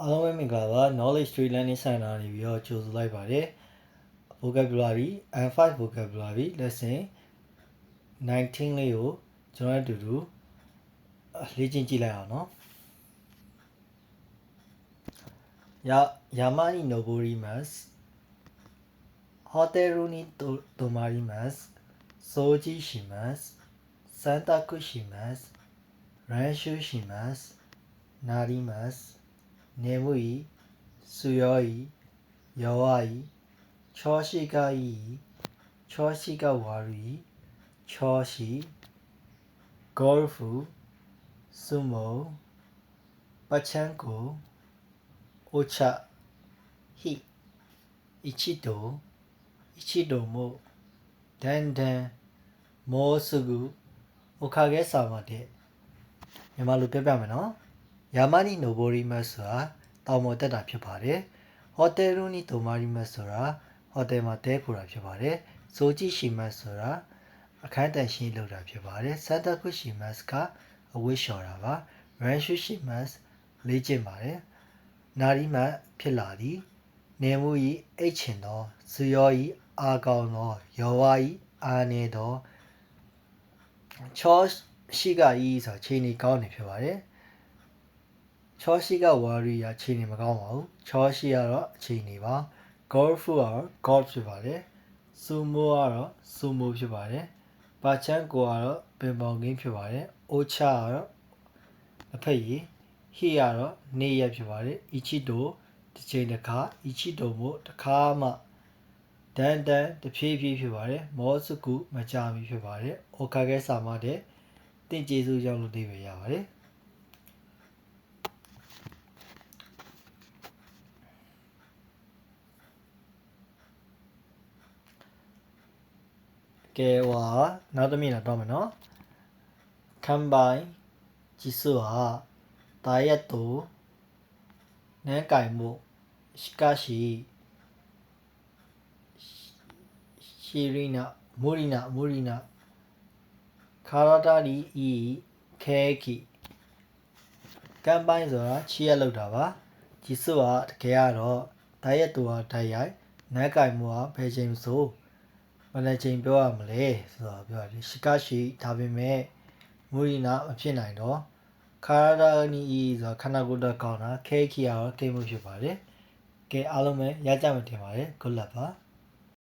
အားလုံးပဲမင်္ဂလာပါ Knowledge Tree Learning Center နေပြီးတော့ကြိုဆိုလိုက်ပါတယ် Vocabulary and 5 Vocabulary Lesson 19လေးကိုကျွန်တော်တို့အတူတူလေ့ကျင့်ကြည့်လိုက်အောင်နော်Yamani Noborimasu Hoteru ni tomarimasu Soji shimasu Santaku shimasu Renshu shimasu Narimasu Nemui, Suyoi, Yawai, Choshigai, Choshigawari, Choshi, Golfu, Sumo, Pachanko, Ocha, Hi, Ichido, Ichidomo, Dandan, Mosugu, Okage-sama တဲ့မြန်မာလိုပြောပြမယ်နော်Yamani Noborimasu ဆိုတာတောင်ပေါ်တက်တာဖြစ်ပါတယ်။ Hoteru ni tomarimasu ဆိုတာဟိုတယ်မှာတည်းခိုတာဖြစ်ပါတယ်။ Soji shimasu ဆိုတာအခန်းတန်ရှင်းလုပ်တာဖြစ်ပါတယ်။ Santaku shimasu ကအဝတ်လျှော်တာပါ။ Renshu shimasu လေ့ကျင့်ပါတယ်။ Narimasu ဖြစ်လာသည်။ Nemui အိတ်ချင်သော Suyoi အားကောင်းသော Yawai အားနည်းသော Choshigai ဆိုတာခြေနေကောင်းတယ်ဖြစ်ပါတယ်။ Choshi က Wari ကအခြေအနေမကောင်းပါဘူး Choshi ကတော့အခြေအနေပါ Golfu ကတော့ Golf ဖြစ်ပါတယ် Sumo ကတော့ Sumo ဖြစ်ပါတယ် Pachanko ကတော့ပင်ပေါင်ကင်းဖြစ်ပါတယ် Ocha ကတော့အဖက်ရည် Hi ကတော့နေ့ရက်ဖြစ်ပါတယ် Ichido တစ်ချိန်တစ်ခါ Ichidomo တစ်ခါမှ Dandan တဖြည်းဖြည်းဖြစ်ပါတယ် Mosuku မကြာမီဖြစ်ပါတယ် Okage-sama တဲ့တင့်ကျေးဇူးကြောင့်လို့အဓိပ္ပာယ်ရပါတယ်ကဲနောက်တစ်မျက်နှာတော့မယ်နော်看板実はダイエット何回もしかし無理な体にいいケーキ看板ဆိုတာချီရက်လောက်တာပါ実はတကယ်ကတော့ダイエットはဓာတ်ရိုက်何回もကဘယ်ချိန်ဆိုဘယ်နှချိန်ပြောရမလဲဆိုတော့ပြောရတယ်ရှိကရှိဒါပေမဲ့မူရီနာမဖြစ်နိုင်တော့ခါရာနီဆိုတာခန္ဓာကိုယ်တော့ကောင်းတာခဲခီကတော့ကိမှုဖြစ်ပါတယ်ကဲအားလုံးပဲရကြမယ်ထင်ပါတယ် good luck ပါ